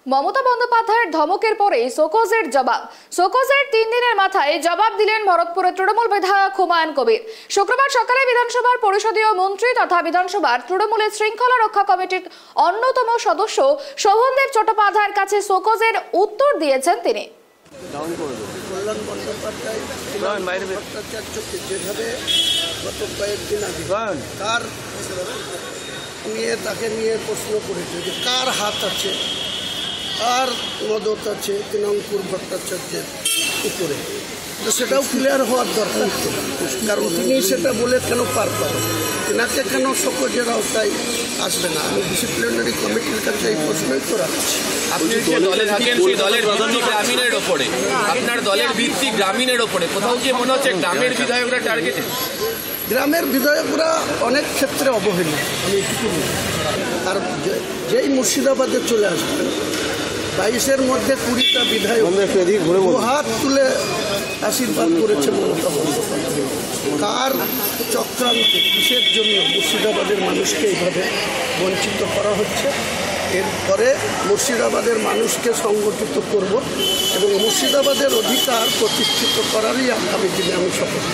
মমতা বন্দ্যোপাধ্যায়ের ধমকের পরেই শোকজের জবাব। শোকজের 3 দিনের মাথায় জবাব দিলেন ভরতপুরের তৃণমূল বিধায়ক হুমায়ুন কবির। শুক্রবার সকালে বিধানসভার পরিষদীয় মন্ত্রী তথা বিধানসভার তৃণমূলের শৃঙ্খলা রক্ষা কমিটির অন্যতম সদস্য শোভনদেব চট্টোপাধ্যায়ের কাছে শোকজের উত্তর দিয়েছেন তিনি। কল্যাণ বন্দ্যোপাধ্যায় ভট্টাচার্যকে যেভাবে গত কয়েকদিন আগে তাকে নিয়ে প্রশ্ন করেছে যে কার হাত আছে, কার মদত আছে তৃণমূল ভট্টাচার্যের উপরে, তো সেটাও ক্লিয়ার হওয়ার দরকার, কারণ তিনি সেটা বলে কেন পার পাবেন, তেনাকে কেন শোকজের আওতায় আসবে না। আমি ডিসিপ্লিনারি কমিটির কাছে এই প্রশ্নই তো রাখছি। আপনি যে দলে থাকেন সেই দলের ভিত্তি গ্রামীণের ওপরে, আপনার দলের ভিত্তি গ্রামীণের ওপরে, কোথাও কি মনে হচ্ছে গ্রামের বিধায়করা টার্গেটে? গ্রামের বিধায়করা অনেক ক্ষেত্রে অবহেলিত, আমি এটুকু বলি। আর যেই মুর্শিদাবাদে চলে আসবেন 22-এর মধ্যে 20টা বিধায়ক হাত তুলে আশীর্বাদ করেছে মমতা বন্দ্যোপাধ্যায়। কার চক্রান্তে কিসের জন্য মুর্শিদাবাদের মানুষকে এইভাবে বঞ্চিত করা হচ্ছে, এরপরে মুর্শিদাবাদের মানুষকে সংগঠিত করব এবং মুর্শিদাবাদের অধিকার প্রতিষ্ঠিত করারই আগামী দিনে আমি শপথ